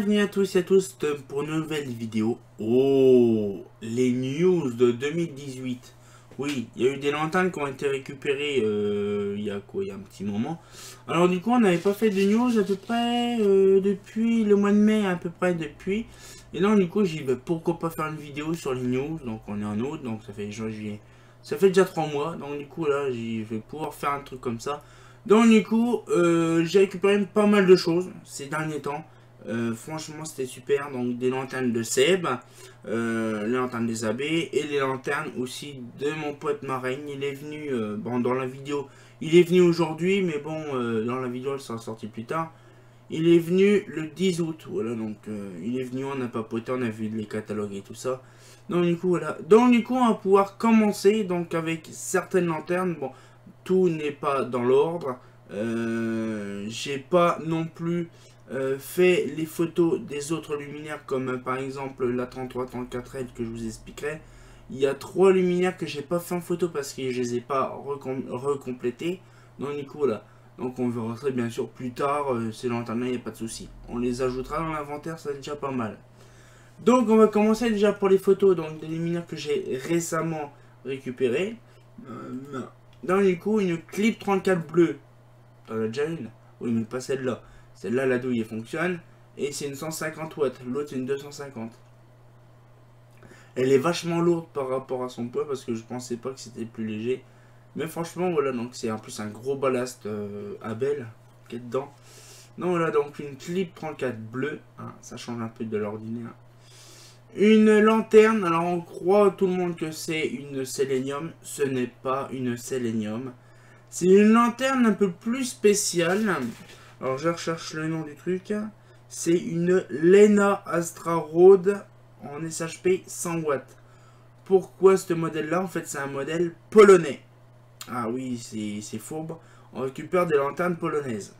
Bienvenue à tous et à tous pour une nouvelle vidéo. Oh, les news de 2018. Oui, il y a eu des lanternes qui ont été récupérées il y a quoi, il y a un petit moment. Alors du coup, on n'avait pas fait de news à peu près depuis le mois de mai, à peu près depuis. Et donc du coup, j'ai dit bah, pourquoi pas faire une vidéo sur les news. Donc on est en août, donc ça fait juin, juillet. Ça fait déjà 3 mois. Donc du coup là, je vais pouvoir faire un truc comme ça. Donc du coup, j'ai récupéré pas mal de choses ces derniers temps. Franchement c'était super, donc des lanternes de Seb, les lanternes des abbés et les lanternes aussi de mon pote Marraine. Il est venu, bon dans la vidéo, il est venu aujourd'hui, mais bon dans la vidéo elle sera sortie plus tard. Il est venu le 10 août, voilà, donc il est venu, on a papoté, on a vu les catalogues et tout ça. Donc du coup voilà, donc du coup on va pouvoir commencer donc avec certaines lanternes. Bon, tout n'est pas dans l'ordre. J'ai pas non plus fait les photos des autres luminaires comme par exemple la 33-34L que je vous expliquerai. Il y a 3 luminaires que j'ai pas fait en photo parce que je les ai pas recomplétés. Donc du coup voilà. Donc on verra ça bien sûr plus tard. Ces lanternes là, il n'y a pas de souci. On les ajoutera dans l'inventaire, ça déjà pas mal. Donc on va commencer déjà pour les photos donc des luminaires que j'ai récemment récupérés. Dans du coup une clip 34 bleue. T'en as déjà une? Oui, mais pas celle-là. Celle-là, la douille, elle fonctionne. Et c'est une 150 watts. L'autre, c'est une 250. Elle est vachement lourde par rapport à son poids parce que je pensais pas que c'était plus léger. Mais franchement, voilà. Donc, c'est en plus un gros ballast Abel qui est dedans. Donc, voilà. Donc, une clip 34 bleue. Hein, ça change un peu de l'ordinaire. Une lanterne. Alors, on croit tout le monde que c'est une sélénium. Ce n'est pas une sélénium. C'est une lanterne un peu plus spéciale. Alors je recherche le nom du truc. C'est une Lena Astra Rode en SHP 100 watts. Pourquoi ce modèle-là? En fait, c'est un modèle polonais. Ah oui, c'est fourbe. On récupère des lanternes polonaises.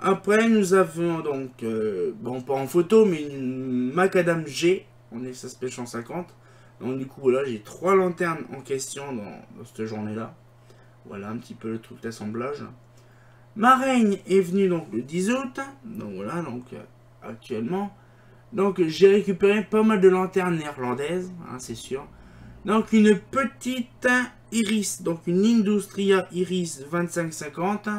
Après, nous avons donc, bon, pas en photo, mais une Macadam G en SHP 150. Donc du coup, voilà, j'ai 3 lanternes en question dans cette journée-là. Voilà un petit peu le truc d'assemblage. Marraine est venue donc le 10 août. Donc voilà, donc actuellement. Donc j'ai récupéré pas mal de lanternes néerlandaises, hein, c'est sûr. Donc une petite Iris, donc une Industria Iris 2550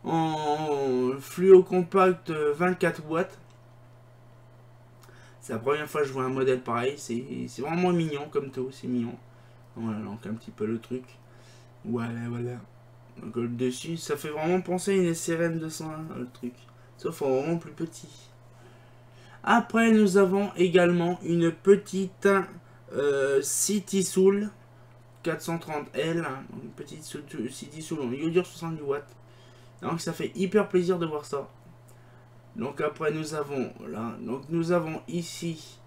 en fluo compact 24 watts. C'est la première fois que je vois un modèle pareil. C'est vraiment mignon comme tout, c'est mignon. Voilà, donc un petit peu le truc. Voilà. Donc le dessus, ça fait vraiment penser à une SRM 201, le truc. Sauf en vraiment plus petit. Après, nous avons également une petite City Soul 430L. Une petite City Soul en iodure 70 watts. Donc ça fait hyper plaisir de voir ça. Donc après, nous avons, voilà, donc nous avons ici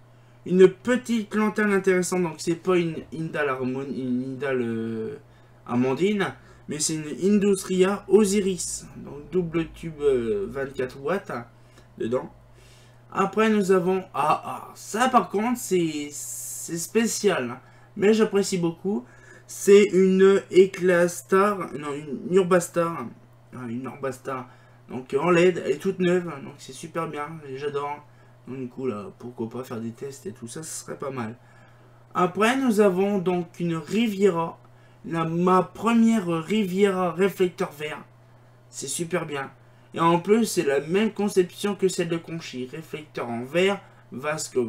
une petite lanterne intéressante. Donc c'est pas une Indal Harmony, une Indal Amandine. Mais c'est une Industria Osiris, donc double tube 24 watts dedans. Après nous avons, ça par contre c'est spécial, mais j'apprécie beaucoup. C'est une Eclastar, non une Urbastar, une Urbastar, donc en LED, elle est toute neuve, donc c'est super bien, j'adore. Donc du coup là, pourquoi pas faire des tests et tout ça, ce serait pas mal. Après nous avons donc une Riviera. Ma première Riviera réflecteur vert. C'est super bien. Et en plus, c'est la même conception que celle de Conchi. Réflecteur en verre, vasque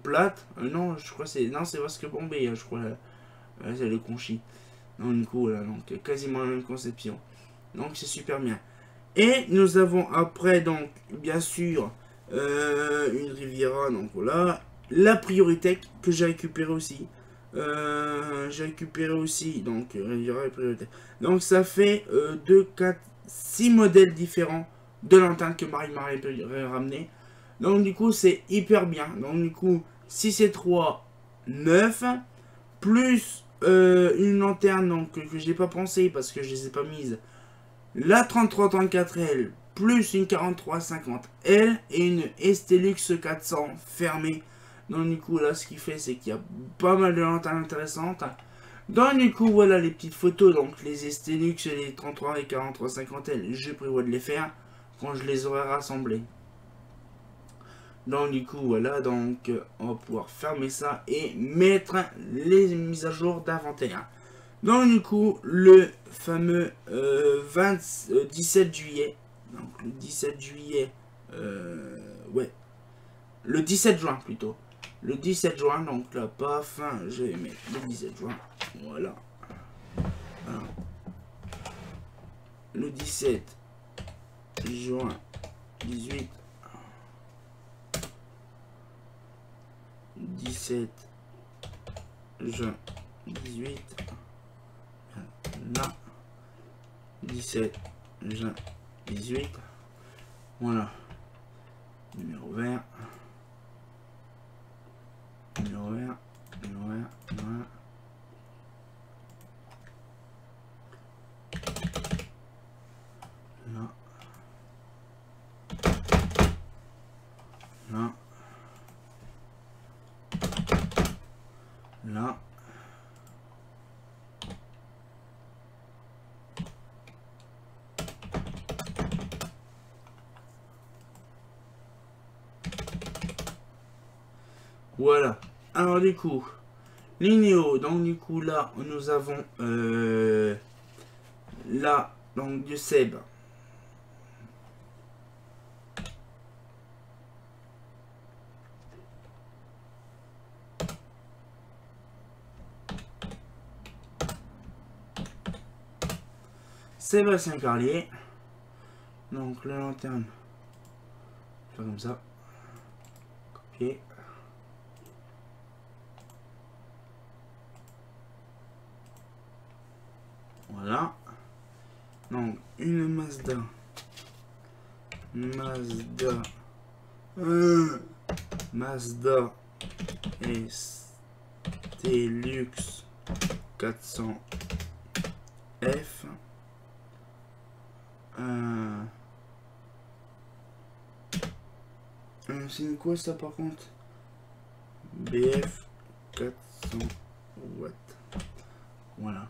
plate. Non, je crois que c'est... Non, c'est vasque bombé, je crois. C'est le Conchi. Donc, du coup, voilà, donc quasiment la même conception. Donc, c'est super bien. Et nous avons après, donc, bien sûr, une Riviera. Donc, voilà. La Prioritech que j'ai récupérée aussi. J'ai récupéré aussi donc Riviera et Priorité. Donc ça fait 2, 4, 6 modèles différents de lanternes que Marie m'a ramené. Donc du coup c'est hyper bien. Donc du coup 6 et 3, 9 plus une lanterne donc, que j'ai pas pensé parce que je les ai pas mises. La 33-34L plus une 43-50L et une Estelux 400 fermée. Donc du coup là ce qu'il fait c'est qu'il y a pas mal de lanternes intéressantes. Donc du coup voilà les petites photos, donc les Estelux et les 33 et 43 50L, je prévois de les faire quand je les aurai rassemblés. Donc du coup voilà, donc on va pouvoir fermer ça et mettre les mises à jour d'inventaire. Donc du coup le fameux 17 juillet, donc le 17 juillet, ouais, le 17 juin plutôt, le 17 juin, donc là paf, je vais mettre le 17 juin, voilà. Alors, le 17 juin 18, 17 juin 18, là, 17 juin 18, voilà, numéro vert, numéro vert, numéro vert, voilà. Là, là, là, voilà. Alors du coup, Linéo, donc du coup là, nous avons là, donc du Seb. Sébastien Carlier. Donc la lanterne, faire comme ça. Copier. Voilà. Donc une Mazda. Mazda ST-Lux 400F. C'est une quoi ça par contre? BF 400 watts. Voilà.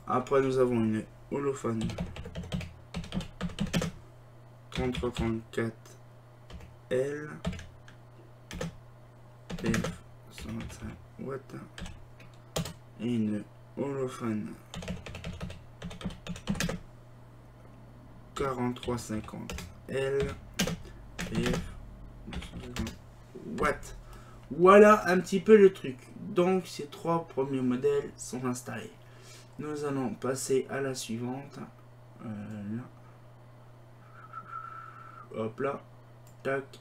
Après nous avons une holophone 3334 L BF 125 watts et une holophone 4350 L BF 250 watts. Voilà un petit peu le truc. Donc ces trois premiers modèles sont installés. Nous allons passer à la suivante. Là. Hop là. Tac.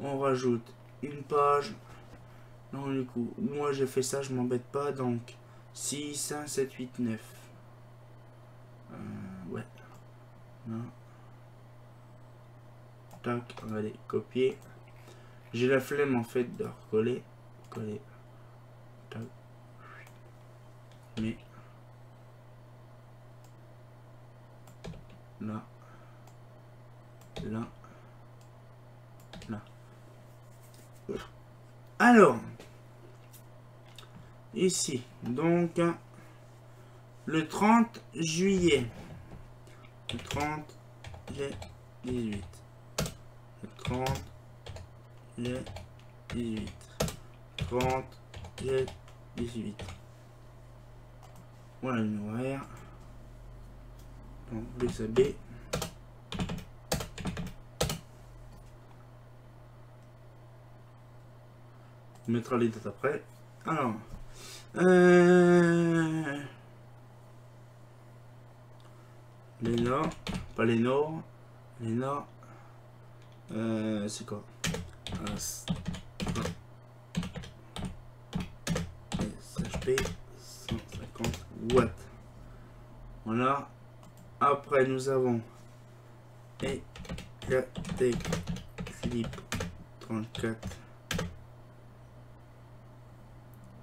On rajoute une page. Donc du coup, moi j'ai fait ça, je m'embête pas. Donc 6, 5, 7, 8, 9. Ouais. Là. Tac. On va aller copier. J'ai la flemme en fait de recoller. Coller. Tac. Mais là, là, là. Alors, ici, donc, le 30 juillet, le 30 juillet 18, le 30 juillet 18, 30 juillet 18. Voilà le horaire. Donc, plus B. On mettra les dates après. Alors, Léna, pas Lénore, Léna, c'est quoi? SHP 150 watts. Voilà. Après, nous avons Ecatec Philippe 34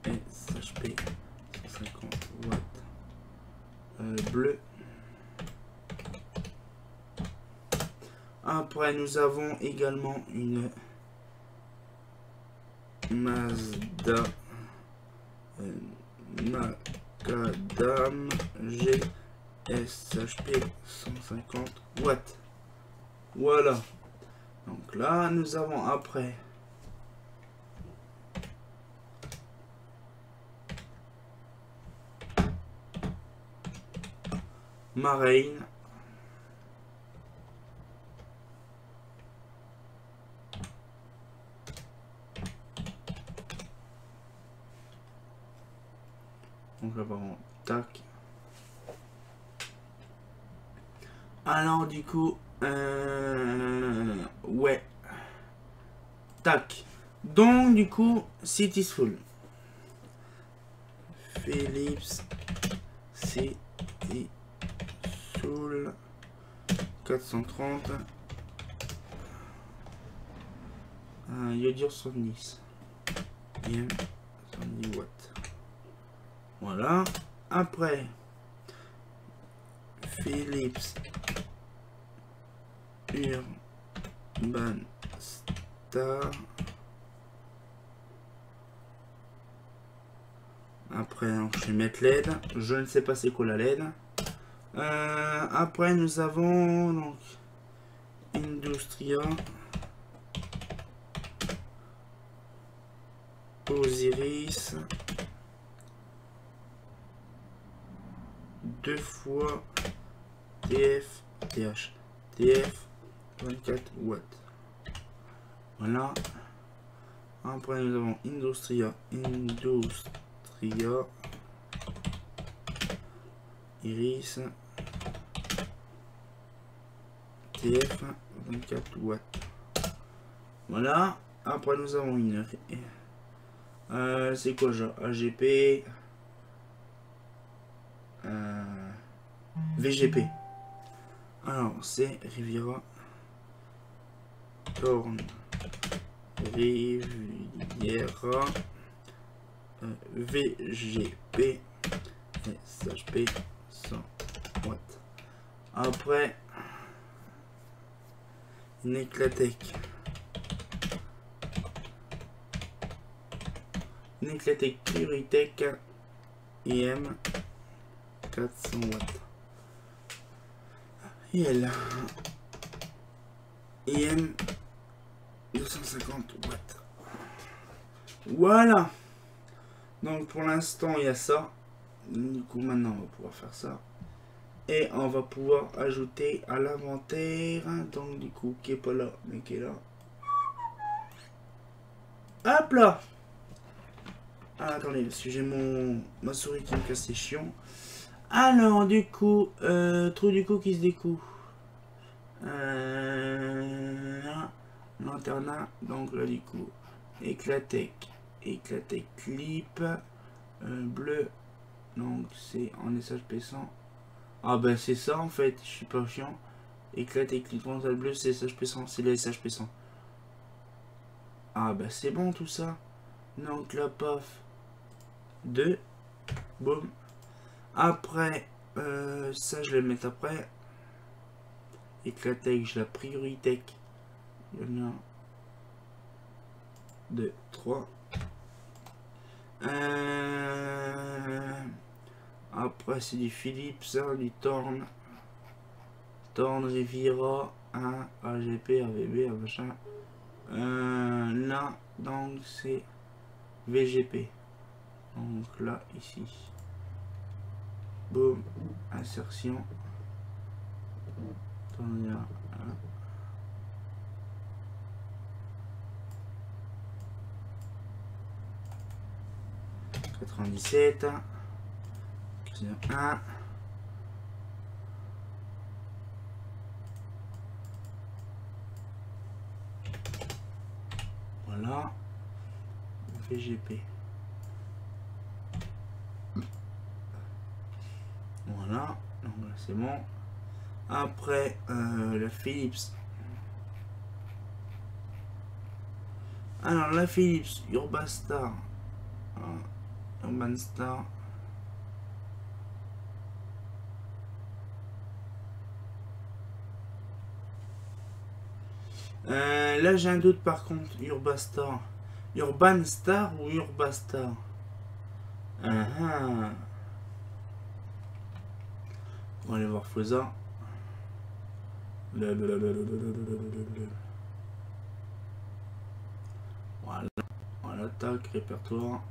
SHP 150 watts bleu. Après, nous avons également une Mazda Macadam G SHP 150 watts. Voilà. Donc là, nous avons après Marraine. Donc là, par contre, tac. Alors, du coup, ouais. Tac. Donc, du coup, City Soul. Philips City Soul 430. Yodur 70. 70 watts. Voilà. Après, Philips Urban Star. Après, donc, je vais mettre LED. Je ne sais pas c'est quoi la LED. Après, nous avons donc Industria, Osiris, 2 fois TF, TF 24 watts. Voilà. Après, nous avons Industria, Iris, TF 24 watts. Voilà. Après, nous avons une c'est quoi genre AGP, VGP. Alors c'est Riviera, Torn, Riviera, VGP, SHP 100 watts. Après une Éclatec. Une Éclatec Puritech IM 400 watts. Et elle IM 250 watts. Voilà. Donc pour l'instant il y a ça. Du coup maintenant on va pouvoir faire ça. Et on va pouvoir ajouter à l'inventaire. Donc du coup qui est pas là mais qui est là. Hop là. Ah, attendez, parce que j'ai ma souris qui me casse les chiants. Alors, du coup, trou du coup qui se découle. Lanterne, donc là, du coup, Éclatec clip, bleu, donc c'est en SHP100. Ah, ben c'est ça en fait, je suis pas chiant. Éclatec clip frontal bleu, c'est SHP100, c'est le SHP100. Ah, ben c'est bon tout ça. Donc la paf. 2, boum. Après, ça je vais le mettre après. Éclatec, je la Prioritech. Il y en a 2, 3. Après, c'est du Philips, hein, du Torn. Torn Riviera, 1, AGP, AVB, machin. Là, donc c'est VGP. Donc là, ici. Boum, insertion. Attendez, 97. 1. Voilà. VGP. Voilà, donc là c'est bon. Après la Philips. Alors la Philips Urban Star. Urban Star. Là j'ai un doute par contre. Urban Star. Urban Star ou Urban Star. On va aller voir Fosa. Voilà, tac, répertoire.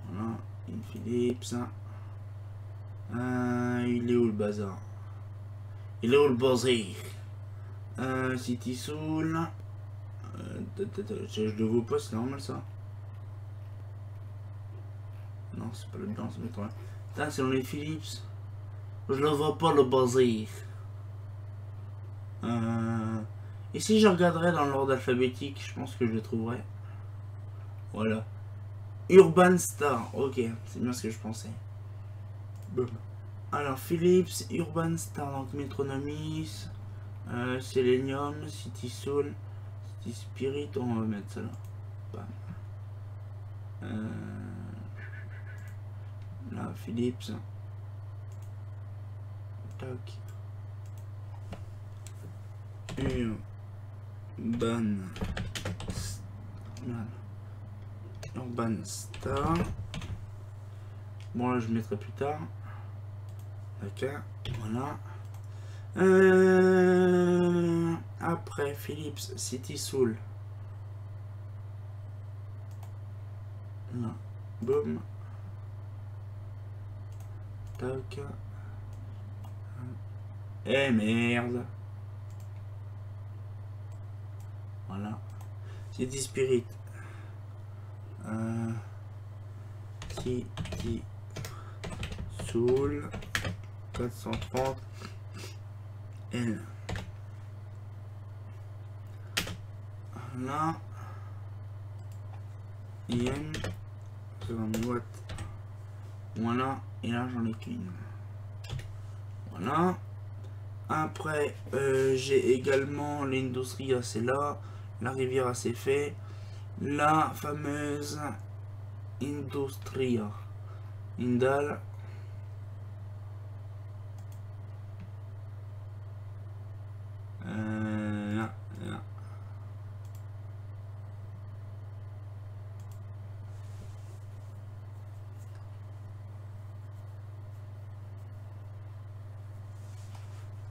Voilà, une Philips. Il est où le bazar? Il est où le bazar? City Soul. Je le vois pas, c'est normal ça? Non, c'est pas le blanc, c'est le métro. Putain, c'est dans les Philips. Je le vois pas le bazar. Et si je regarderais dans l'ordre alphabétique, je pense que je le trouverais. Voilà. Urban Star, ok, c'est bien ce que je pensais. Boum. Alors Philips, Urban Star, donc Metronomis, Selenium, City Soul, City Spirit, on va mettre ça là. Bam. Là, Philips. Tac. Urban Star. Bon là je mettrai plus tard. D'accord, voilà. Après Philips City Soul. Là. Boum. Tac. Eh merde. Voilà. City Spirit. City Soul 430 L. Là. IM 50 watts. Voilà. Et là j'en ai qu'une. Voilà. Après j'ai également l'Industria, c'est là. La Riviera, c'est fait. La fameuse Industria. Indal. Là.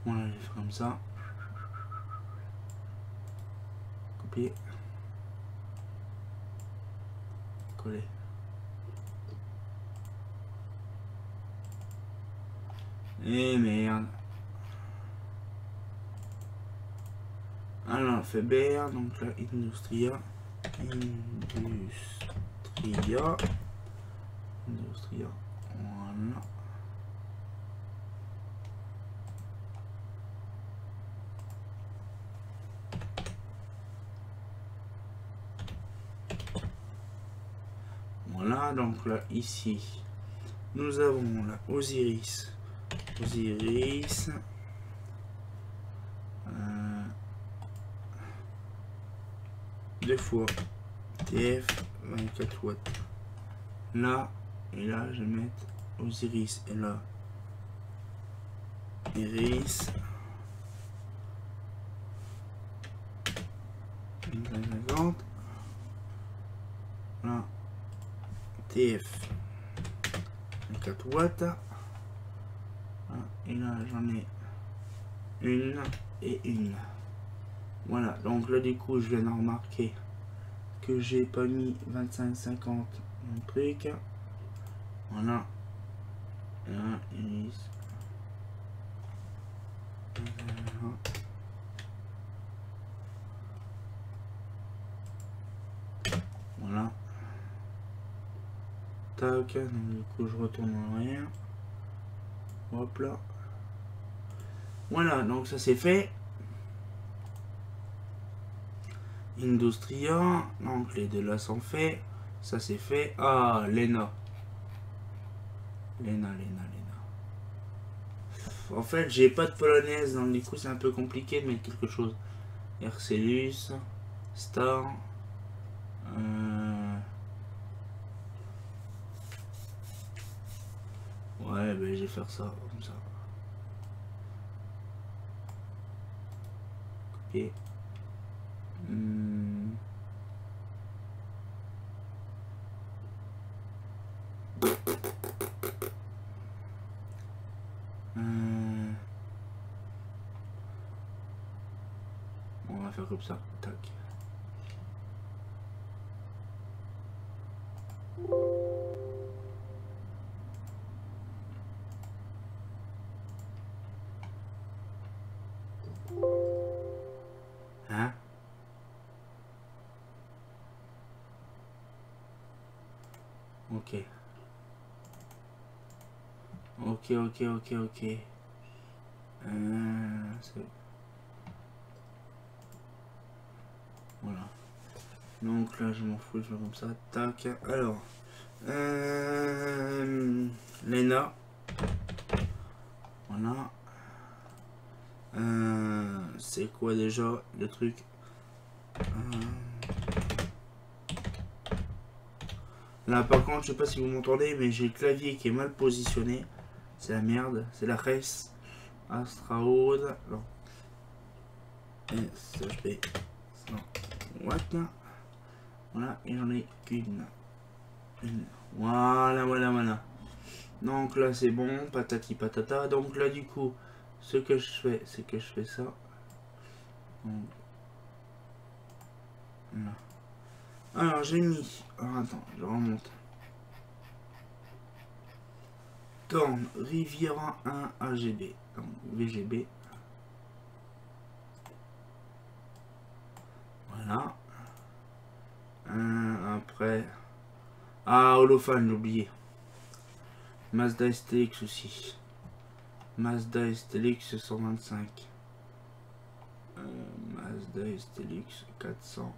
Voilà, je vais faire comme ça. Copier. Coller. Et merde. Alors, fait BR, donc là, Industria. Industria. Voilà. Voilà, donc là, ici, nous avons la Osiris. Deux fois TF 24 watts. Là, et là, je vais mettre Osiris. Et là, Iris. 50. Là, TF 24 watts. Et là j'en ai une et une. Voilà, donc là du coup je viens de remarquer que j'ai pas mis 25-50 mon truc. Voilà. Là, Iris. Voilà. Tac, donc du coup je retourne en arrière. Hop là. Voilà, donc ça c'est fait. Industria, donc les deux là sont faits. Ça c'est fait. Ah, Lena. En fait, j'ai pas de polonaise, donc du coup c'est un peu compliqué de mettre quelque chose. Ercelus, Star. Ouais, ben je vais faire ça comme ça. Copier. On va faire comme ça. Tac. Ok. Ok. Voilà. Donc là, je m'en fous, je fais comme ça. Tac. Alors. Lena. Voilà. C'est quoi déjà le truc? Là par contre, je sais pas si vous m'entendez, mais j'ai le clavier qui est mal positionné. C'est la merde, c'est la res. Astraode. Non. SHP. Non. What? Voilà, et j'en ai qu'une. Voilà. Donc là c'est bon, patati patata. Donc là du coup, ce que je fais, c'est que je fais ça. Donc, là. Alors j'ai mis. Alors, attends, je remonte. Torn Riviera 1 AGB. Donc VGB. Voilà. Après. Ah, Holophane, j'ai oublié. Mazda STX aussi. Mazda STX 125. Mazda STX 400.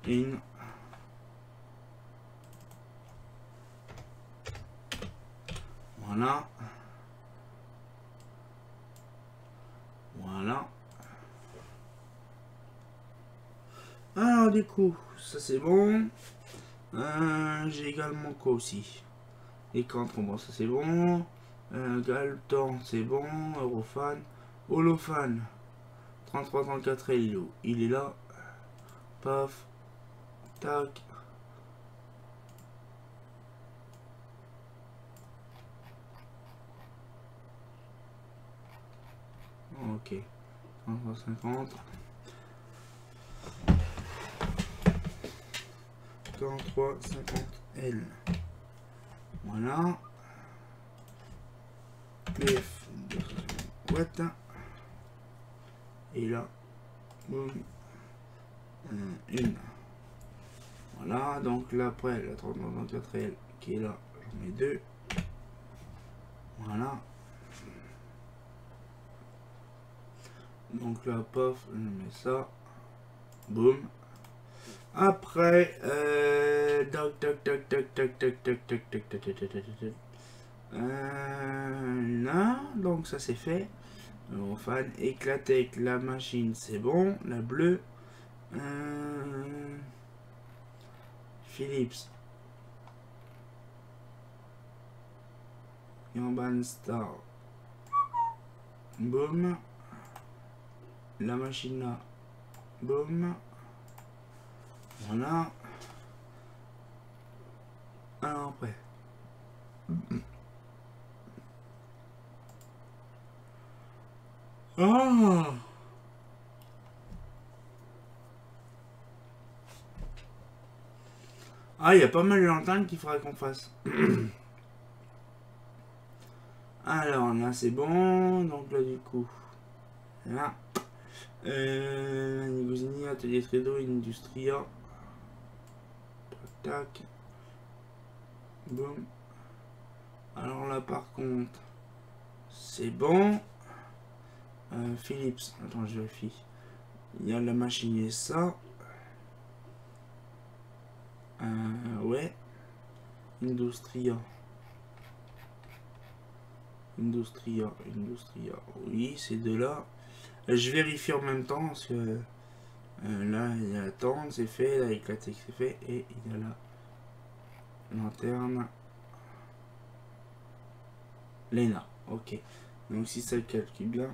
In. Voilà. Alors du coup, ça c'est bon. J'ai également quoi aussi? Écran, bon, ça c'est bon. Galton, c'est bon. Eurofan. Holophane. 3334 il est là. Paf. Tac. Ok. 3350. 4350L. Voilà. PF. What? Et là. Boum. Une. Voilà. Donc là, après, la 3354L qui est là, j'en mets deux. Voilà. Donc là, pof, je mets ça. Boum. Après, là, donc ça c'est fait. On fan éclater avec la machine, c'est bon. La bleue. Philips. Yamban Star. Boum. La machine là. Boum. Voilà. Alors après. Ah, il y a pas mal de lanternes qu'il faudra qu'on fasse. Alors là c'est bon. Donc là du coup. Là. Nigosini, Atelier Tredo, Industria. Tac. Boum. Alors là par contre. C'est bon. Philips. Attends, je vérifie. Il y a la machine et ça. Ouais. Industria. Oui, ces deux-là. Je vérifie en même temps parce que là, il y a la tente, c'est fait. Là, éclaté, c'est fait. Et il y a la lanterne. Lena. Ok. Donc si ça calcule bien.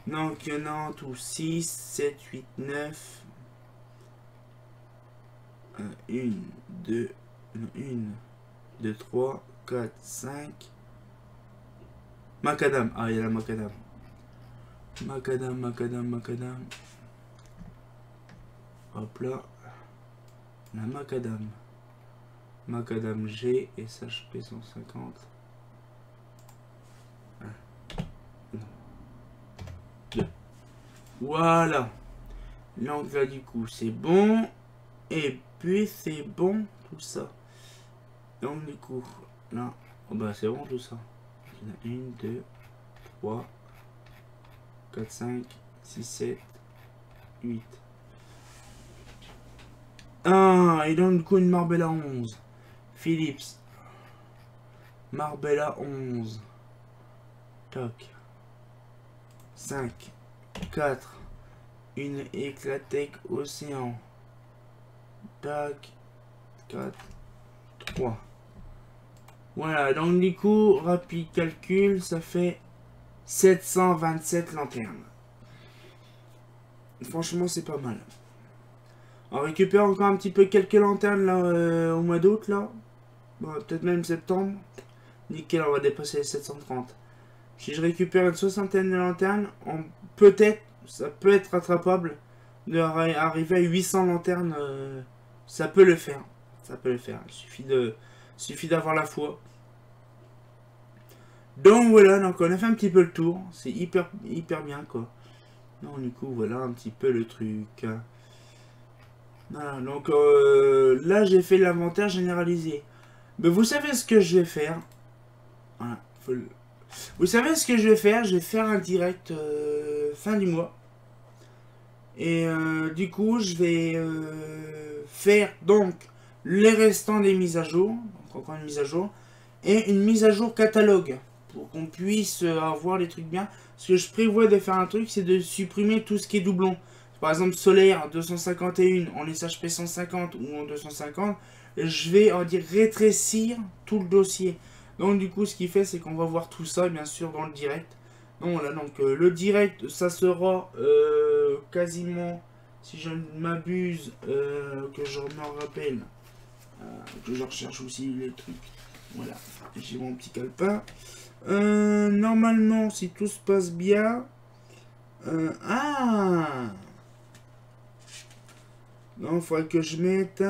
Donc il y en a en tout 6, 7, 8, 9. 1, 2, 3, 4, 5. Macadam. Ah, il y a la macadam. Macadam. Hop là. La macadam. Macadam G et SHP 150. Voilà. Donc là, du coup, c'est bon. Et puis, c'est bon, tout ça. Donc, du coup, là, oh bah, c'est bon, tout ça. Il y en a 1, 2, 3, 4, 5, 6, 7, 8. Ah, et donc, du coup, une Marbella 11. Philips. Marbella 11. Toc. 5, 4. Une Eclatec Océan. Tac. 4, 3. Voilà, donc du coup, rapide calcul, ça fait 727 lanternes. Franchement, c'est pas mal. On récupère encore un petit peu quelques lanternes là au mois d'août là. Bon, peut-être même septembre. Nickel, on va dépasser les 730. Si je récupère une soixantaine de lanternes, peut-être, ça peut être rattrapable d'arriver à 800 lanternes. Ça peut le faire. Ça peut le faire. Il suffit d'avoir la foi. Donc voilà, donc on a fait un petit peu le tour. C'est hyper bien quoi. Donc du coup, voilà un petit peu le truc. Voilà, donc là j'ai fait l'inventaire généralisé. Mais vous savez ce que je vais faire. Voilà, vous savez ce que je vais faire. Je vais faire un direct fin du mois. Et du coup, je vais faire donc les restants des mises à jour. Donc encore une mise à jour. Et une mise à jour catalogue. Pour qu'on puisse avoir les trucs bien. Ce que je prévois de faire un truc, c'est de supprimer tout ce qui est doublon. Par exemple, solaire 251 en SHP 150 ou en 250. Je vais, on va dire, rétrécir tout le dossier. Donc du coup, ce qui fait, c'est qu'on va voir tout ça, bien sûr, dans le direct. Donc voilà, donc le direct, ça sera quasiment, si je ne m'abuse, que je me rappelle, que je recherche aussi les trucs. Voilà, j'ai mon petit calepin. Normalement, si tout se passe bien... ah non, il faudrait que je mette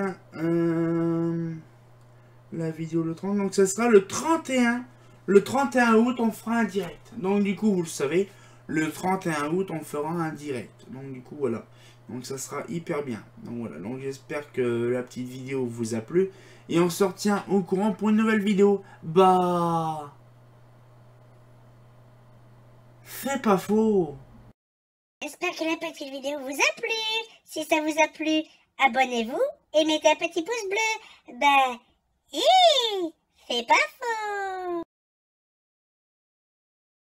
la vidéo le 30. Donc ça sera le 31. Le 31 août, on fera un direct. Donc du coup, vous le savez, le 31 août, on fera un direct. Donc du coup, voilà. Donc ça sera hyper bien. Donc voilà. Donc j'espère que la petite vidéo vous a plu. Et on se retient au courant pour une nouvelle vidéo. Bah... C'est pas faux. J'espère que la petite vidéo vous a plu. Si ça vous a plu, abonnez-vous et mettez un petit pouce bleu. Ben, hi, c'est pas faux.